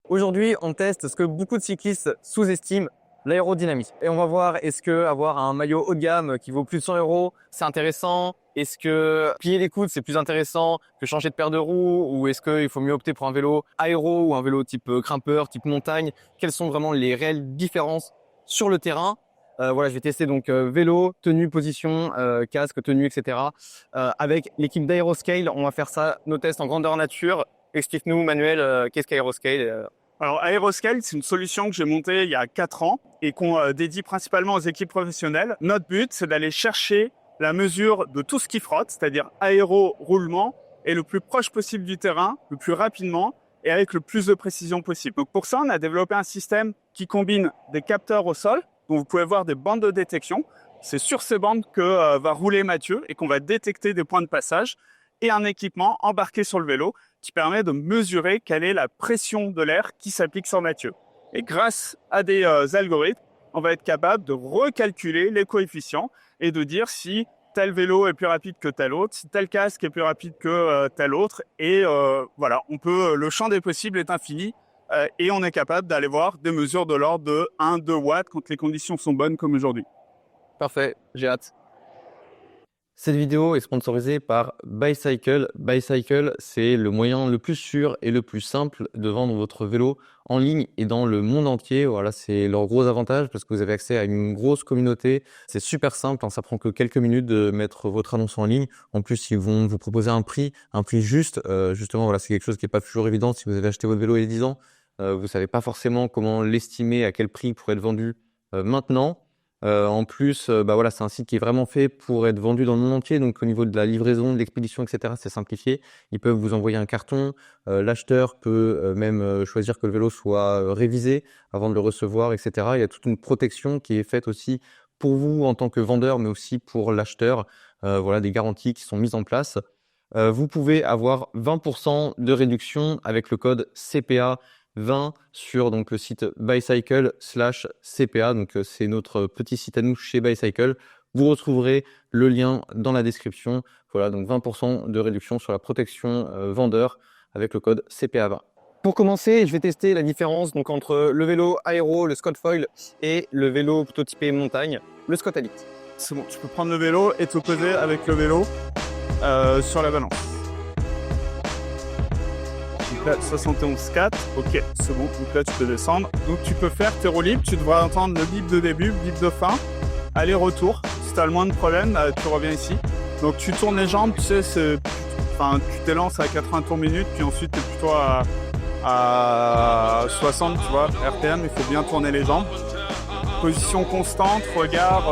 Aujourd'hui, on teste ce que beaucoup de cyclistes sous-estiment, l'aérodynamisme. Et on va voir, est-ce que avoir un maillot haut de gamme qui vaut plus de 100 euros, c'est intéressant? Est-ce que plier les coudes, c'est plus intéressant que changer de paire de roues? Ou est-ce qu'il faut mieux opter pour un vélo aéro ou un vélo type grimpeur, type montagne? Quelles sont vraiment les réelles différences sur le terrain? Voilà, je vais tester donc vélo, tenue, position, casque, tenue, etc. Avec l'équipe d'Aeroscale, on va faire ça, nos tests en grandeur nature. Explique-nous, Manuel, qu'est-ce qu'Aeroscale? Alors, Aeroscale, c'est une solution que j'ai montée il y a 4 ans et qu'on dédie principalement aux équipes professionnelles. Notre but, c'est d'aller chercher la mesure de tout ce qui frotte, c'est-à-dire aéro-roulement, et le plus proche possible du terrain, le plus rapidement et avec le plus de précision possible. Donc pour ça, on a développé un système qui combine des capteurs au sol, dont vous pouvez voir des bandes de détection. C'est sur ces bandes que va rouler Mathieu et qu'on va détecter des points de passage, et un équipement embarqué sur le vélo qui permet de mesurer quelle est la pression de l'air qui s'applique sur Mathieu. Et grâce à des algorithmes, on va être capable de recalculer les coefficients et de dire si tel vélo est plus rapide que tel autre, si tel casque est plus rapide que tel autre. Et voilà, le champ des possibles est infini et on est capable d'aller voir des mesures de l'ordre de 1-2 watts quand les conditions sont bonnes comme aujourd'hui. Parfait, j'ai hâte. Cette vidéo est sponsorisée par Bicycle. Bicycle, c'est le moyen le plus sûr et le plus simple de vendre votre vélo en ligne et dans le monde entier. Voilà, c'est leur gros avantage parce que vous avez accès à une grosse communauté. C'est super simple, hein, ça prend que quelques minutes de mettre votre annonce en ligne. En plus, ils vont vous proposer un prix juste. Justement, voilà, c'est quelque chose qui n'est pas toujours évident. Si vous avez acheté votre vélo il y a 10 ans, vous savez pas forcément comment l'estimer, à quel prix il pourrait être vendu maintenant. En plus, voilà, c'est un site qui est vraiment fait pour être vendu dans le monde entier. Donc, au niveau de la livraison, de l'expédition, etc., c'est simplifié. Ils peuvent vous envoyer un carton. L'acheteur peut même choisir que le vélo soit révisé avant de le recevoir, etc. Il y a toute une protection qui est faite aussi pour vous en tant que vendeur, mais aussi pour l'acheteur. Voilà, des garanties qui sont mises en place. Vous pouvez avoir 20% de réduction avec le code CPA 20 sur donc le site bicycle/CPA. Donc c'est notre petit site à nous chez Bicycle. Vous retrouverez le lien dans la description. Voilà, donc 20% de réduction sur la protection vendeur avec le code CPA20. Pour commencer, je vais tester la différence donc entre le vélo aéro, le Scott Foil, et le vélo plutôt typé montagne, le Scott Addict. C'est bon, tu peux prendre le vélo et te poser avec le vélo sur la balance. Donc là, 71,4, ok, c'est bon, donc là tu peux descendre. Donc tu peux faire tes roues libres, tu devras entendre le bip de début, le bip de fin, aller-retour. Si tu as le moins de problèmes, tu reviens ici. Donc tu tournes les jambes, tu sais, tu t'élances à 80 tours minute, puis ensuite tu es plutôt à 60, tu vois, RPM, il faut bien tourner les jambes. Position constante, regard,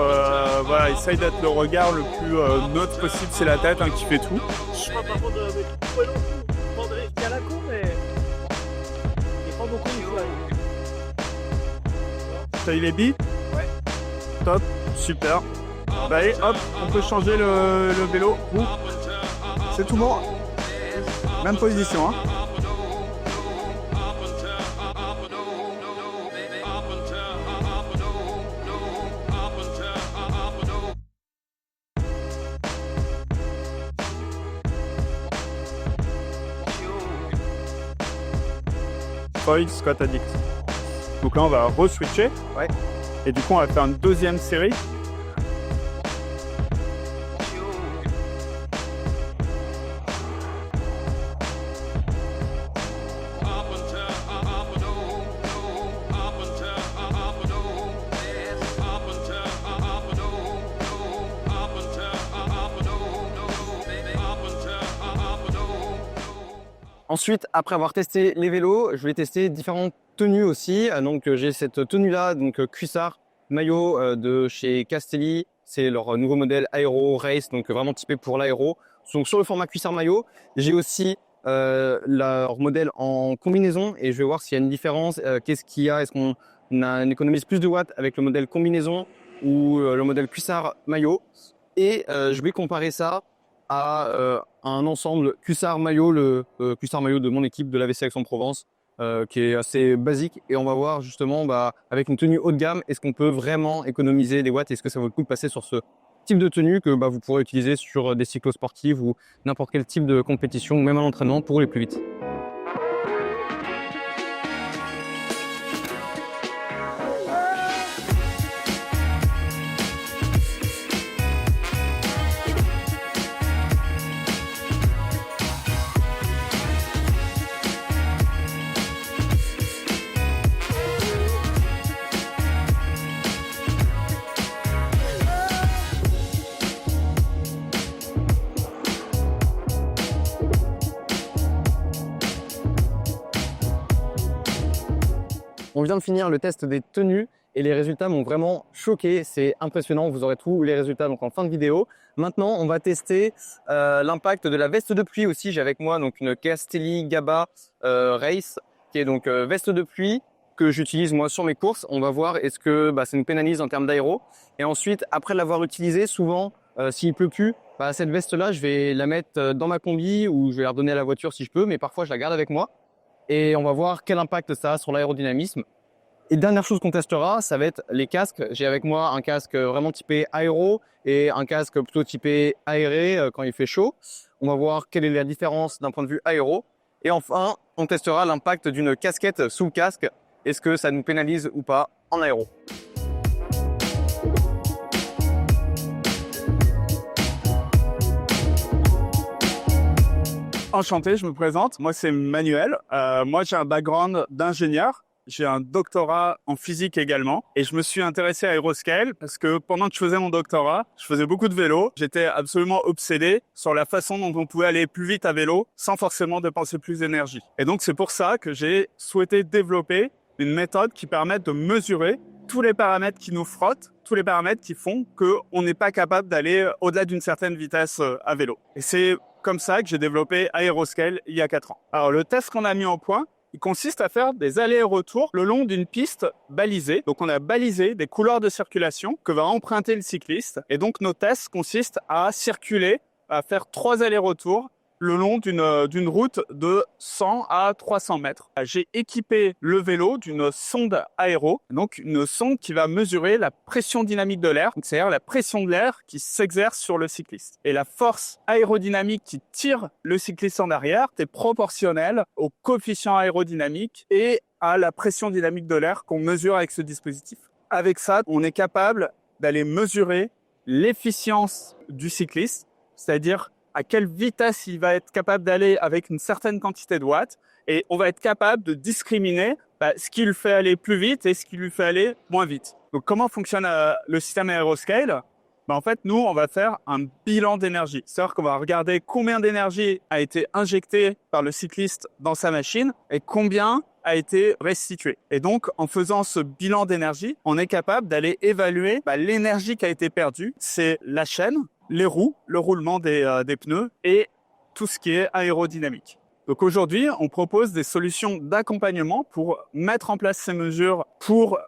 voilà, essaye d'être le regard le plus neutre possible, c'est la tête qui fait tout. Je crois par contre de il y a la cour, mais il prend beaucoup de fois. T'as eu les billes? Ouais. Top, super. Bah allez, hop, on peut changer le vélo. C'est tout bon. Même position, hein. Foil, Scott Addict. Donc là, on va re-switcher. Ouais. Et du coup, on va faire une deuxième série. Ensuite, après avoir testé les vélos, je vais tester différentes tenues aussi. Donc, j'ai cette tenue-là, donc cuissard, maillot de chez Castelli. C'est leur nouveau modèle Aero Race, donc vraiment typé pour l'aéro. Donc, sur le format cuissard maillot, j'ai aussi leur modèle en combinaison et je vais voir s'il y a une différence. Qu'est-ce qu'il y a? Est-ce qu'on économise plus de watts avec le modèle combinaison ou le modèle cuissard maillot? Et je vais comparer ça à un ensemble cuissard maillot, le cuissard maillot de mon équipe de l'AVC Aix-en-Provence, qui est assez basique. Et on va voir justement, avec une tenue haut de gamme, est-ce qu'on peut vraiment économiser des watts? Est-ce que ça vaut le coup de passer sur ce type de tenue que vous pourrez utiliser sur des cyclosportives ou n'importe quel type de compétition ou même à l'entraînement pour aller plus vite. On vient de finir le test des tenues et les résultats m'ont vraiment choqué. C'est impressionnant, vous aurez tous les résultats donc en fin de vidéo. Maintenant, on va tester l'impact de la veste de pluie aussi. J'ai avec moi donc une Castelli Gabba Race qui est donc veste de pluie que j'utilise moi sur mes courses. On va voir est-ce que ça nous pénalise en termes d'aéro. Et ensuite, après l'avoir utilisée, souvent, s'il pleut plus, cette veste-là, je vais la mettre dans ma combi ou je vais la redonner à la voiture si je peux, mais parfois je la garde avec moi. Et on va voir quel impact ça a sur l'aérodynamisme. Et dernière chose qu'on testera, ça va être les casques. J'ai avec moi un casque vraiment typé aéro et un casque plutôt typé aéré quand il fait chaud. On va voir quelle est la différence d'un point de vue aéro. Et enfin, on testera l'impact d'une casquette sous le casque. Est-ce que ça nous pénalise ou pas en aéro? Enchanté, je me présente. Moi, c'est Manuel. Moi, j'ai un background d'ingénieur. J'ai un doctorat en physique également. Et je me suis intéressé à Aeroscale parce que pendant que je faisais mon doctorat, je faisais beaucoup de vélo. J'étais absolument obsédé sur la façon dont on pouvait aller plus vite à vélo sans forcément dépenser plus d'énergie. Et donc, c'est pour ça que j'ai souhaité développer une méthode qui permette de mesurer tous les paramètres qui nous frottent, tous les paramètres qui font qu'on n'est pas capable d'aller au-delà d'une certaine vitesse à vélo. Et c'est comme ça que j'ai développé Aeroscale il y a 4 ans. Alors, le test qu'on a mis en point, il consiste à faire des allers et retours le long d'une piste balisée. Donc, on a balisé des couloirs de circulation que va emprunter le cycliste. Et donc, nos tests consistent à circuler, à faire 3 allers-retours le long d'une route de 100 à 300 mètres. J'ai équipé le vélo d'une sonde aéro, donc une sonde qui va mesurer la pression dynamique de l'air, c'est-à-dire la pression de l'air qui s'exerce sur le cycliste. Et la force aérodynamique qui tire le cycliste en arrière est proportionnelle au coefficient aérodynamique et à la pression dynamique de l'air qu'on mesure avec ce dispositif. Avec ça, on est capable d'aller mesurer l'efficience du cycliste, c'est-à-dire à quelle vitesse il va être capable d'aller avec une certaine quantité de watts, et on va être capable de discriminer ce qui lui fait aller plus vite et ce qui lui fait aller moins vite. Donc, comment fonctionne le système Aeroscale? En fait, nous, on va faire un bilan d'énergie. C'est-à-dire qu'on va regarder combien d'énergie a été injectée par le cycliste dans sa machine et combien a été restitué. Et donc, en faisant ce bilan d'énergie, on est capable d'aller évaluer l'énergie qui a été perdue. C'est la chaîne, les roues, le roulement des pneus et tout ce qui est aérodynamique. Donc aujourd'hui, on propose des solutions d'accompagnement pour mettre en place ces mesures pour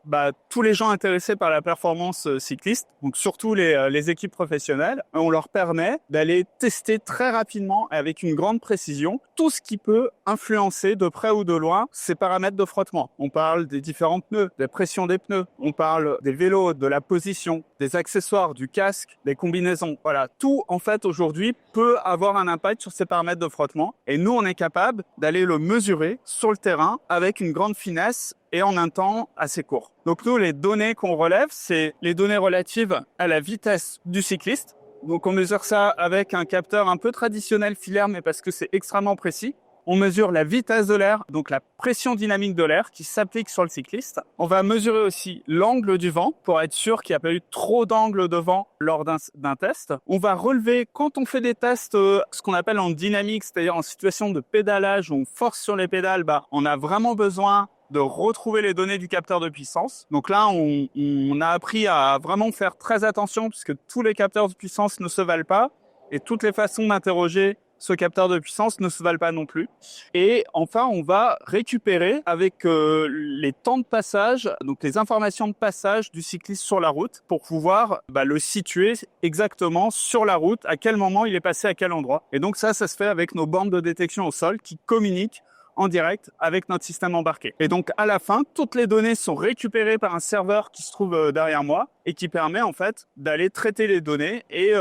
tous les gens intéressés par la performance cycliste, donc surtout les équipes professionnelles. On leur permet d'aller tester très rapidement et avec une grande précision tout ce qui peut influencer de près ou de loin ces paramètres de frottement. On parle des différents pneus, des pressions des pneus, on parle des vélos, de la position, des accessoires, du casque, des combinaisons. Voilà, tout en fait aujourd'hui peut avoir un impact sur ces paramètres de frottement et nous on est capable d'aller le mesurer sur le terrain avec une grande finesse et en un temps assez court. Donc nous, les données qu'on relève, c'est les données relatives à la vitesse du cycliste. Donc on mesure ça avec un capteur un peu traditionnel filaire, mais parce que c'est extrêmement précis. On mesure la vitesse de l'air, donc la pression dynamique de l'air qui s'applique sur le cycliste. On va mesurer aussi l'angle du vent pour être sûr qu'il n'y a pas eu trop d'angle de vent lors d'un test. On va relever, quand on fait des tests, ce qu'on appelle en dynamique, c'est-à-dire en situation de pédalage où on force sur les pédales, on a vraiment besoin de retrouver les données du capteur de puissance. Donc là, on a appris à vraiment faire très attention puisque tous les capteurs de puissance ne se valent pas et toutes les façons d'interroger ce capteur de puissance ne se valent pas non plus. Et enfin, on va récupérer avec les temps de passage, donc les informations de passage du cycliste sur la route pour pouvoir le situer exactement sur la route, à quel moment il est passé à quel endroit. Et donc ça se fait avec nos bornes de détection au sol qui communiquent en direct avec notre système embarqué. Et donc, à la fin, toutes les données sont récupérées par un serveur qui se trouve derrière moi et qui permet en fait d'aller traiter les données et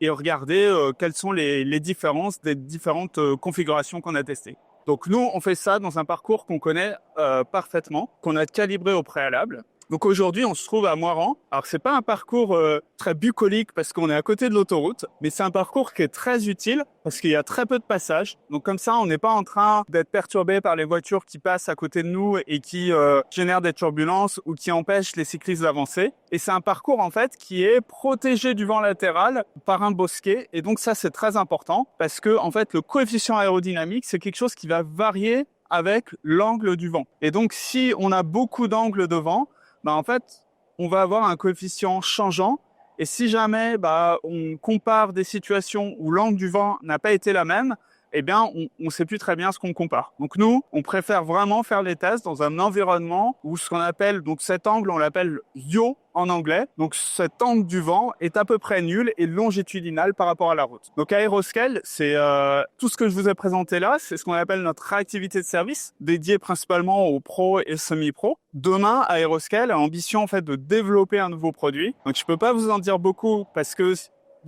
regarder quelles sont les différences des différentes configurations qu'on a testées. Donc, nous, on fait ça dans un parcours qu'on connaît parfaitement, qu'on a calibré au préalable. Donc aujourd'hui, on se trouve à Moirans. Alors c'est pas un parcours très bucolique parce qu'on est à côté de l'autoroute, mais c'est un parcours qui est très utile parce qu'il y a très peu de passages. Donc comme ça, on n'est pas en train d'être perturbé par les voitures qui passent à côté de nous et qui génèrent des turbulences ou qui empêchent les cyclistes d'avancer. Et c'est un parcours en fait qui est protégé du vent latéral par un bosquet. Et donc ça, c'est très important parce que en fait, le coefficient aérodynamique, c'est quelque chose qui va varier avec l'angle du vent. Et donc, si on a beaucoup d'angles de vent, en fait, on va avoir un coefficient changeant. Et si jamais on compare des situations où l'angle du vent n'a pas été la même, eh bien, on ne sait plus très bien ce qu'on compare. Donc nous, on préfère vraiment faire les tests dans un environnement où ce qu'on appelle, donc cet angle, on l'appelle yaw en anglais. Donc cet angle du vent est à peu près nul et longitudinal par rapport à la route. Donc Aeroscale, c'est tout ce que je vous ai présenté là, c'est ce qu'on appelle notre réactivité de service, dédiée principalement aux pros et semi-pros. Demain, Aeroscale a l'ambition en fait de développer un nouveau produit. Donc je peux pas vous en dire beaucoup parce que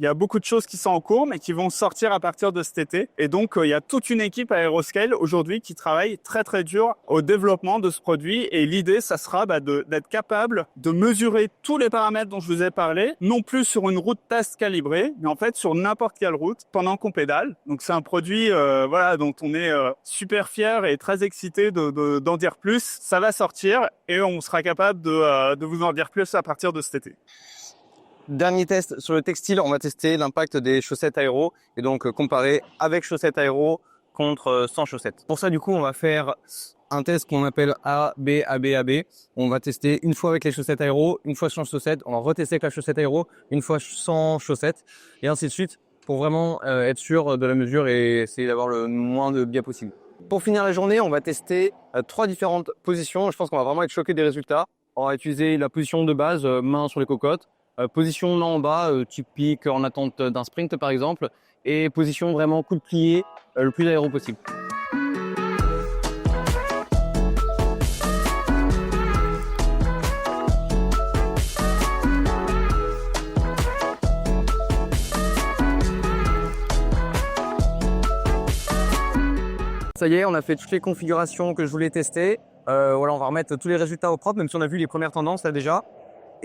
il y a beaucoup de choses qui sont en cours, mais qui vont sortir à partir de cet été. Et donc, il y a toute une équipe à Aeroscale aujourd'hui qui travaille très, très dur au développement de ce produit. Et l'idée, ça sera d'être capable de mesurer tous les paramètres dont je vous ai parlé, non plus sur une route test calibrée, mais en fait sur n'importe quelle route pendant qu'on pédale. Donc, c'est un produit dont on est super fier et très excité d'en dire plus. Ça va sortir et on sera capable de vous en dire plus à partir de cet été. Dernier test sur le textile, on va tester l'impact des chaussettes aéro et donc comparer avec chaussettes aéro contre sans chaussettes. Pour ça, du coup, on va faire un test qu'on appelle A, B, A, B, A, B. On va tester une fois avec les chaussettes aéro, une fois sans chaussettes. On va retester avec la chaussette aéro, une fois sans chaussettes et ainsi de suite pour vraiment être sûr de la mesure et essayer d'avoir le moins de biais possible. Pour finir la journée, on va tester 3 différentes positions. Je pense qu'on va vraiment être choqué des résultats. On va utiliser la position de base, main sur les cocottes. Position main en bas, typique en attente d'un sprint par exemple, et position vraiment coude plié, le plus aéro possible. Ça y est, on a fait toutes les configurations que je voulais tester. Voilà, on va remettre tous les résultats au propre, même si on a vu les premières tendances là déjà.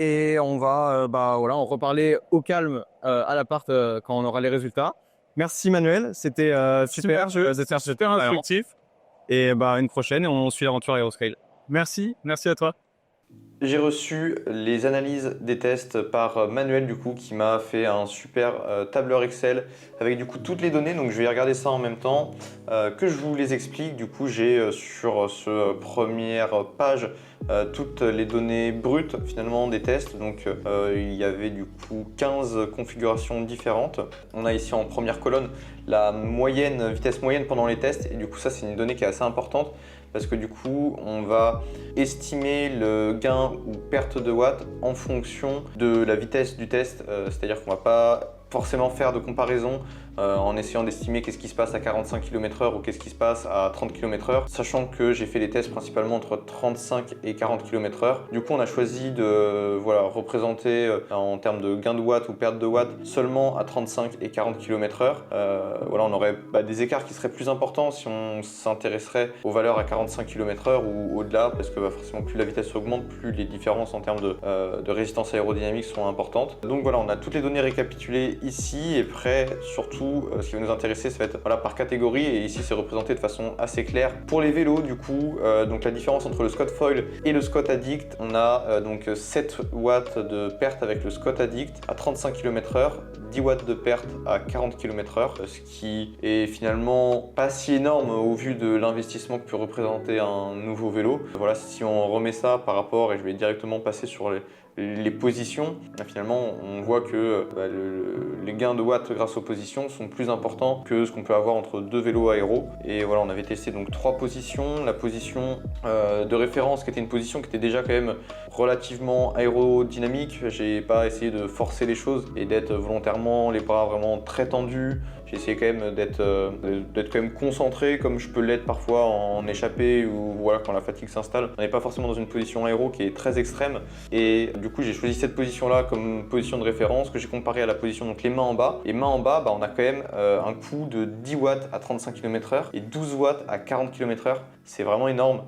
Et on va en reparler au calme à l'appart quand on aura les résultats. Merci Manuel, c'était super Instructif. Et une prochaine et on suit l'aventure Aeroscale. Merci à toi. J'ai reçu les analyses des tests par Manuel du coup qui m'a fait un super tableur Excel avec du coup toutes les données, donc je vais regarder ça en même temps que je vous les explique. Du coup j'ai sur cette première page toutes les données brutes finalement des tests, donc il y avait du coup 15 configurations différentes. On a ici en première colonne la vitesse moyenne pendant les tests et du coup ça c'est une donnée qui est assez importante parce que du coup on va estimer le gain ou perte de watts en fonction de la vitesse du test, c'est-à-dire qu'on ne va pas forcément faire de comparaison en essayant d'estimer qu'est-ce qui se passe à 45 km/h ou qu'est-ce qui se passe à 30 km/h, sachant que j'ai fait les tests principalement entre 35 et 40 km/h. Du coup, on a choisi de représenter en termes de gain de watts ou perte de watts seulement à 35 et 40 km/h. On aurait des écarts qui seraient plus importants si on s'intéresserait aux valeurs à 45 km/h ou au-delà, parce que forcément plus la vitesse augmente, plus les différences en termes de résistance aérodynamique sont importantes. Donc voilà, on a toutes les données récapitulées ici et après, surtout ce qui va nous intéresser, ça va être par catégorie et ici c'est représenté de façon assez claire. Pour les vélos du coup, donc la différence entre le Scott Foil et le Scott Addict, on a donc 7 watts de perte avec le Scott Addict à 35 km/h, 10 watts de perte à 40 km/h, ce qui est finalement pas si énorme au vu de l'investissement que peut représenter un nouveau vélo. Voilà, si on remet ça par rapport, et je vais directement passer sur les positions, finalement on voit que les gains de watts grâce aux positions sont plus importants que ce qu'on peut avoir entre deux vélos aéro. Et voilà, on avait testé donc 3 positions. La position de référence qui était une position qui était déjà quand même relativement aérodynamique. J'ai pas essayé de forcer les choses et d'être volontairement les bras vraiment très tendus. J'ai essayé quand même d'être quand même concentré comme je peux l'être parfois en échappée ou quand la fatigue s'installe. On n'est pas forcément dans une position aéro qui est très extrême et du coup j'ai choisi cette position là comme position de référence que j'ai comparé à la position donc les mains en bas. Et mains en bas, on a quand même un coup de 10 watts à 35 km/h et 12 watts à 40 km/h. C'est vraiment énorme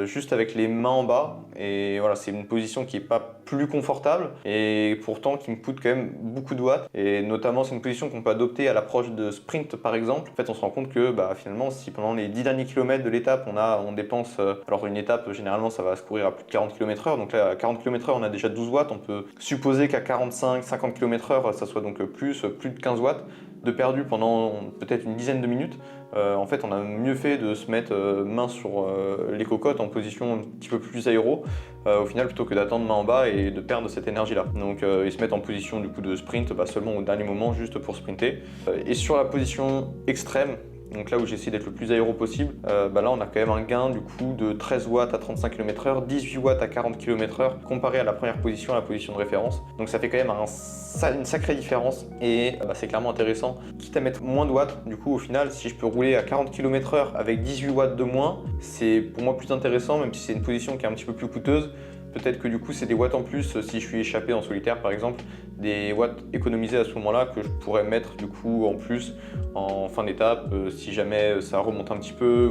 juste avec les mains en bas et voilà, c'est une position qui n'est pas plus confortable et pourtant qui me coûte quand même beaucoup de watts et notamment c'est une position qu'on peut adopter à l'approche de sprint par exemple. En fait on se rend compte que finalement si pendant les 10 derniers kilomètres de l'étape on dépense, alors une étape généralement ça va se courir à plus de 40 km/h, donc là à 40 km/h on a déjà 12 watts, on peut supposer qu'à 45-50 km/h ça soit donc plus de 15 watts de perdu pendant peut-être une dizaine de minutes. En fait, on a mieux fait de se mettre main sur les cocottes en position un petit peu plus aéro, au final, plutôt que d'attendre main en bas et de perdre cette énergie-là. Donc ils se mettent en position du coup de sprint seulement au dernier moment, juste pour sprinter. Et sur la position extrême, donc là où j'essaie d'être le plus aéro possible, là on a quand même un gain du coup de 13 watts à 35 km/h, 18 watts à 40 km/h comparé à la première position, à la position de référence. Donc ça fait quand même une sacrée différence et c'est clairement intéressant. Quitte à mettre moins de watts, du coup au final si je peux rouler à 40 km/h avec 18 watts de moins, c'est pour moi plus intéressant, même si c'est une position qui est un petit peu plus coûteuse. Peut-être que du coup c'est des watts en plus si je suis échappé en solitaire par exemple, des watts économisés à ce moment-là que je pourrais mettre du coup en plus en fin d'étape si jamais ça remonte un petit peu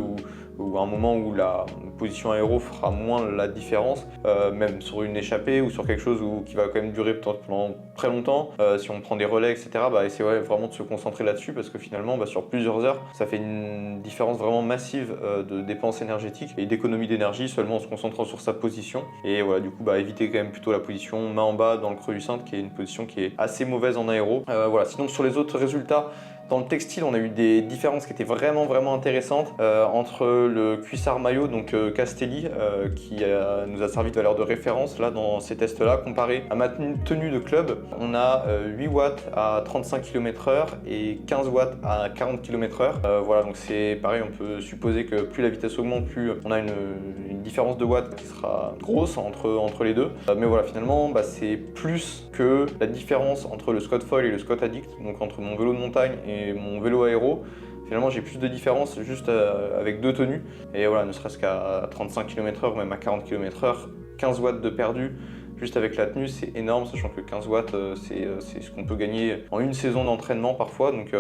ou à un moment où la position aéro fera moins la différence, même sur une échappée ou sur quelque chose qui va quand même durer pendant très longtemps. Si on prend des relais, etc., essayer vraiment de se concentrer là-dessus parce que finalement, sur plusieurs heures, ça fait une différence vraiment massive de dépenses énergétiques et d'économie d'énergie seulement en se concentrant sur sa position. Et voilà, du coup, éviter quand même plutôt la position main en bas dans le creux du cintre qui est une position qui est assez mauvaise en aéro. Voilà. Sinon, sur les autres résultats, dans le textile, on a eu des différences qui étaient vraiment intéressantes entre le cuissard maillot, donc Castelli, qui nous a servi de valeur de référence là, dans ces tests-là, comparé à ma tenue de club. On a 8 watts à 35 km/h et 15 watts à 40 km/h. Voilà, donc c'est pareil, on peut supposer que plus la vitesse augmente, plus on a une différence de watts qui sera grosse entre les deux. Mais voilà, finalement, c'est plus que la différence entre le Scott Foil et le Scott Addict, donc entre mon vélo de montagne et mon vélo aéro. Finalement, j'ai plus de différence juste avec deux tenues. Et voilà, ne serait-ce qu'à 35 km/h ou même à 40 km/h, 15 watts de perdu juste avec la tenue, c'est énorme, sachant que 15 watts, c'est ce qu'on peut gagner en une saison d'entraînement parfois. Donc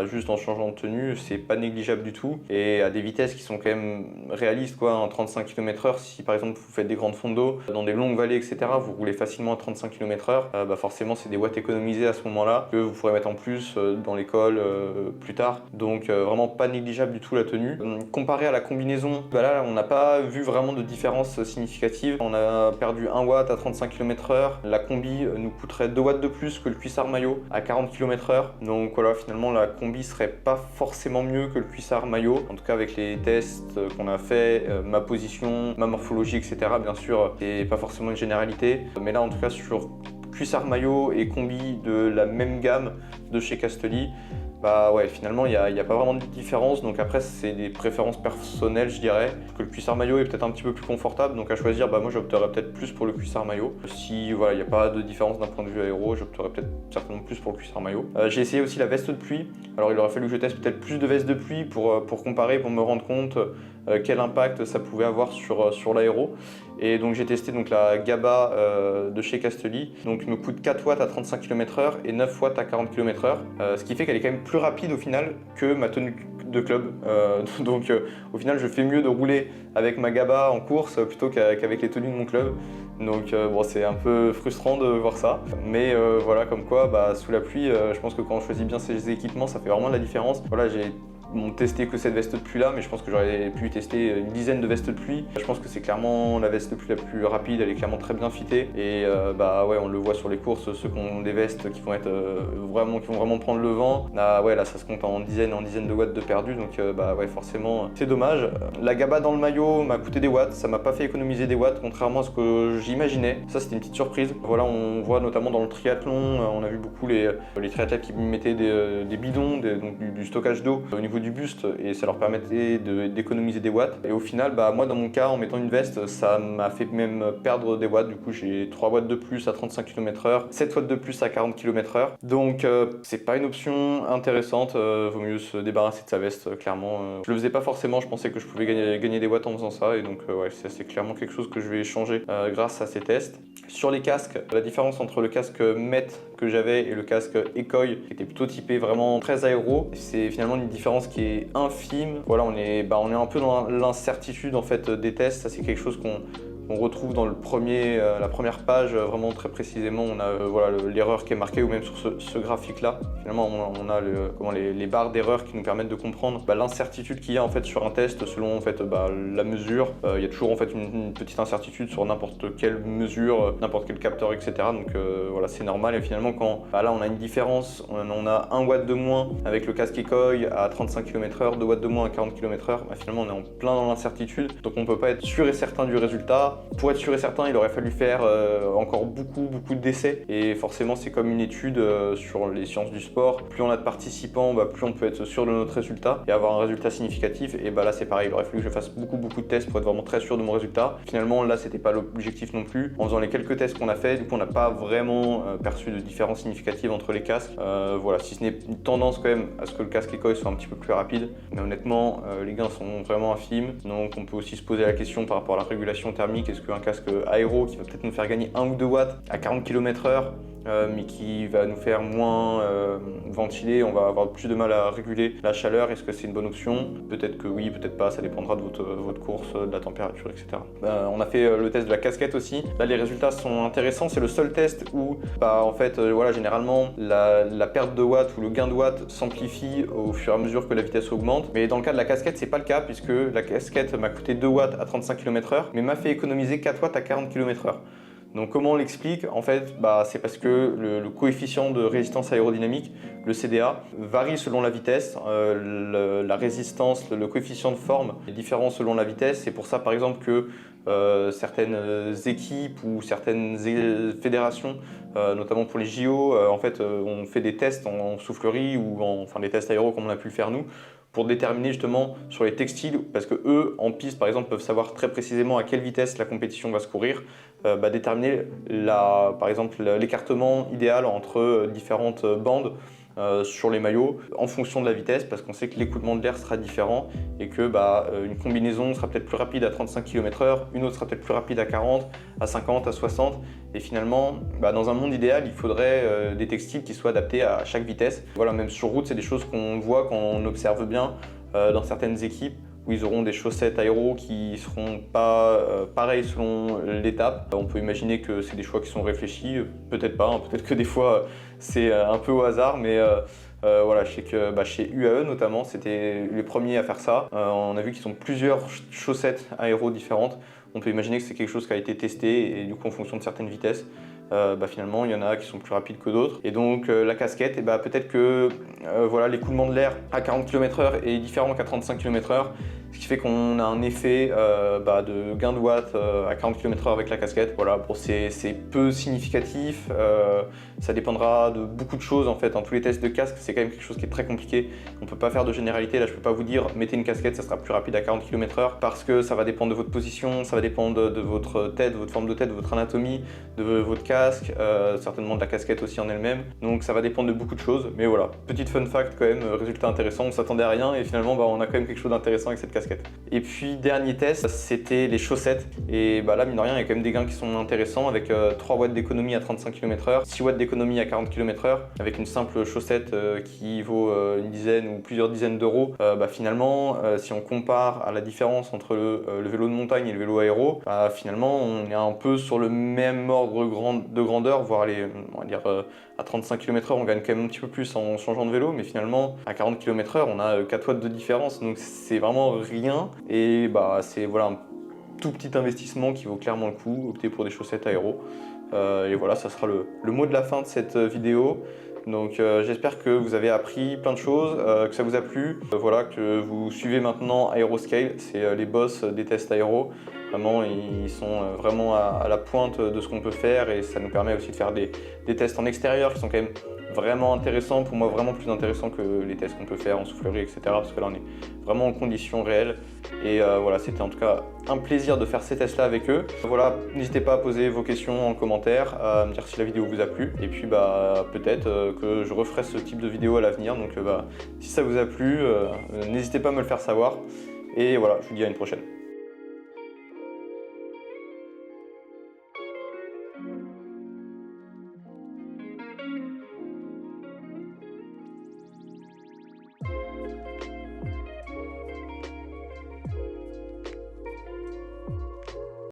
juste en changeant de tenue, c'est pas négligeable du tout. Et à des vitesses qui sont quand même réalistes, en 35 km/h, si par exemple vous faites des grandes fonds d'eau, dans des longues vallées, etc., vous roulez facilement à 35 km/h, forcément c'est des watts économisés à ce moment-là que vous pourrez mettre en plus dans l'école plus tard. Donc vraiment pas négligeable du tout la tenue. Comparé à la combinaison, là on n'a pas vu vraiment de différence significative. On a perdu 1 watt à 35 km/h. La combi nous coûterait 2 watts de plus que le cuissard maillot à 40 km/h. Donc voilà, finalement la combi serait pas forcément mieux que le cuissard maillot. En tout cas avec les tests qu'on a fait, ma position, ma morphologie, etc. Bien sûr, c'est pas forcément une généralité. Mais là en tout cas sur cuissard maillot et combi de la même gamme de chez Castelli, finalement il n'y a pas vraiment de différence. Donc après c'est des préférences personnelles, je dirais que le cuissard maillot est peut-être un petit peu plus confortable, donc à choisir moi j'opterais peut-être plus pour le cuissard maillot. Si il n'y a pas de différence d'un point de vue aéro, j'opterais peut-être certainement plus pour le cuissard maillot. J'ai essayé aussi la veste de pluie. Alors il aurait fallu que je teste peut-être plus de vestes de pluie pour comparer, pour me rendre compte quel impact ça pouvait avoir sur l'aéro. Et donc j'ai testé la Gaba de chez Castelli, donc il me coûte 4 watts à 35 km/h et 9 watts à 40 km/h, ce qui fait qu'elle est quand même plus rapide au final que ma tenue de club. Donc au final je fais mieux de rouler avec ma Gaba en course plutôt qu'avec les tenues de mon club. Donc c'est un peu frustrant de voir ça, mais voilà, comme quoi sous la pluie, je pense que quand on choisit bien ses équipements, ça fait vraiment de la différence. Voilà, j'ai testé que cette veste de pluie là, mais je pense que j'aurais pu tester une dizaine de vestes de pluie. Je pense que c'est clairement la veste de pluie la plus rapide, elle est clairement très bien fitée et on le voit sur les courses, ceux qui ont des vestes qui vont être qui vont vraiment prendre le vent. Là ça se compte en dizaines de watts de perdu, donc forcément c'est dommage. La Gaba dans le maillot m'a coûté des watts, ça m'a pas fait économiser des watts contrairement à ce que j'imaginais. Ça c'était une petite surprise. Voilà, on voit notamment dans le triathlon, on a vu beaucoup les triathlètes qui mettaient des bidons, donc du stockage d'eau au niveau du buste et ça leur permettait d'économiser des watts. Et au final, moi dans mon cas, en mettant une veste, ça m'a fait même perdre des watts. Du coup, j'ai 3 watts de plus à 35 km/h, 7 watts de plus à 40 km/h. Donc c'est pas une option intéressante, vaut mieux se débarrasser de sa veste, clairement. Je le faisais pas forcément, je pensais que je pouvais gagner des watts en faisant ça et donc c'est clairement quelque chose que je vais changer grâce à ces tests. Sur les casques, la différence entre le casque Met que j'avais et le casque Ekoi, qui était plutôt typé vraiment très aéro, c'est finalement une différence qui est infime. Voilà, on est un peu dans l'incertitude en fait des tests. Ça c'est quelque chose On retrouve dans la première page vraiment très précisément, on a voilà, l'erreur qui est marquée, ou même sur ce graphique-là. Finalement, on a les barres d'erreur qui nous permettent de comprendre l'incertitude qu'il y a en fait sur un test selon en fait, la mesure. Il y a toujours en fait une petite incertitude sur n'importe quelle mesure, n'importe quel capteur, etc. Donc voilà, c'est normal. Et finalement, quand là on a une différence, on a 1 watt de moins avec le casque Ekoi à 35 km/h, 2 watts de moins à 40 km/h, finalement on est en plein dans l'incertitude, donc on ne peut pas être sûr et certain du résultat. Pour être sûr et certain, il aurait fallu faire encore beaucoup d'essais, et forcément c'est comme une étude sur les sciences du sport. Plus on a de participants, plus on peut être sûr de notre résultat et avoir un résultat significatif. Et là c'est pareil, il aurait fallu que je fasse beaucoup de tests pour être vraiment très sûr de mon résultat. Finalement là c'était pas l'objectif non plus. En faisant les quelques tests qu'on a fait, du coup on n'a pas vraiment perçu de différence significative entre les casques. Voilà, si ce n'est une tendance quand même à ce que le casque Ekoi soit un petit peu plus rapide, mais honnêtement les gains sont vraiment infimes. Donc on peut aussi se poser la question par rapport à la régulation thermique. Est-ce qu'un casque aéro qui va peut-être nous faire gagner 1 ou 2 watts à 40 km/h, mais qui va nous faire moins ventiler, on va avoir plus de mal à réguler la chaleur, est-ce que c'est une bonne option? Peut-être que oui, peut-être pas, ça dépendra de votre course, de la température, etc. On a fait le test de la casquette aussi. Là les résultats sont intéressants, c'est le seul test où en fait voilà, généralement la perte de watts ou le gain de watts s'amplifie au fur et à mesure que la vitesse augmente. Mais dans le cas de la casquette, c'est pas le cas, puisque la casquette m'a coûté 2 watts à 35 km/h, mais m'a fait économiser 4 watts à 40 km/h. Donc comment on l'explique? En fait, c'est parce que le coefficient de résistance aérodynamique, le CDA, varie selon la vitesse. La résistance, le coefficient de forme est différent selon la vitesse. C'est pour ça par exemple que certaines équipes ou certaines fédérations, notamment pour les JO, en fait, on fait des tests en soufflerie ou enfin des tests aéro comme on a pu le faire nous, pour déterminer justement sur les textiles, parce que eux en piste par exemple peuvent savoir très précisément à quelle vitesse la compétition va se courir, déterminer par exemple l'écartement idéal entre différentes bandes sur les maillots en fonction de la vitesse, parce qu'on sait que l'écoulement de l'air sera différent et que une combinaison sera peut-être plus rapide à 35 km/h, une autre sera peut-être plus rapide à 40, à 50, à 60, et finalement dans un monde idéal il faudrait des textiles qui soient adaptés à chaque vitesse. Voilà, même sur route c'est des choses qu'on voit quand on observe bien dans certaines équipes, où ils auront des chaussettes aéro qui seront pas pareilles selon l'étape. On peut imaginer que c'est des choix qui sont réfléchis, peut-être pas, peut-être que des fois c'est un peu au hasard, mais voilà, je sais que chez UAE notamment, c'était les premiers à faire ça. On a vu qu'ils ont plusieurs chaussettes aéro différentes. On peut imaginer que c'est quelque chose qui a été testé, et du coup en fonction de certaines vitesses, finalement il y en a qui sont plus rapides que d'autres. Et donc la casquette, peut-être que voilà, l'écoulement de l'air à 40 km/h est différent qu'à 35 km/h, ce qui fait qu'on a un effet de gain de watts à 40 km/h avec la casquette. Voilà, c'est peu significatif, ça dépendra de beaucoup de choses en fait. Tous les tests de casque, c'est quand même quelque chose qui est très compliqué. On peut pas faire de généralité, là je peux pas vous dire mettez une casquette, ça sera plus rapide à 40 km/h, parce que ça va dépendre de votre position, ça va dépendre de votre tête, de votre forme de tête, de votre anatomie, de votre casque, certainement de la casquette aussi en elle-même. Donc ça va dépendre de beaucoup de choses, mais voilà, petite fun fact quand même, résultat intéressant, on s'attendait à rien et finalement on a quand même quelque chose d'intéressant avec cette casquette. Et puis dernier test, c'était les chaussettes, et là mine de rien il y a quand même des gains qui sont intéressants, avec 3 watts d'économie à 35 km/h, 6 watts d'économie à 40 km/h, avec une simple chaussette qui vaut une dizaine ou plusieurs dizaines d'euros. Finalement si on compare à la différence entre le vélo de montagne et le vélo aéro, finalement on est un peu sur le même ordre de grandeur, voire on va dire à 35 km/h on gagne quand même un petit peu plus en changeant de vélo, mais finalement à 40 km/h on a 4 watts de différence, donc c'est vraiment rien. Et c'est voilà, un tout petit investissement qui vaut clairement le coup, opter pour des chaussettes aéro. Et voilà, ça sera le mot de la fin de cette vidéo. Donc j'espère que vous avez appris plein de choses, que ça vous a plu. Voilà, que vous suivez maintenant Aeroscale, c'est les boss des tests aéro. Vraiment, ils sont vraiment à la pointe de ce qu'on peut faire, et ça nous permet aussi de faire des tests en extérieur qui sont quand même vraiment intéressants, pour moi vraiment plus intéressants que les tests qu'on peut faire en soufflerie, etc. Parce que là on est vraiment en conditions réelles. Et voilà, c'était en tout cas un plaisir de faire ces tests là avec eux. Voilà, n'hésitez pas à poser vos questions en commentaire, à me dire si la vidéo vous a plu, et puis peut-être que je referai ce type de vidéo à l'avenir. Donc si ça vous a plu, n'hésitez pas à me le faire savoir, et voilà, je vous dis à une prochaine.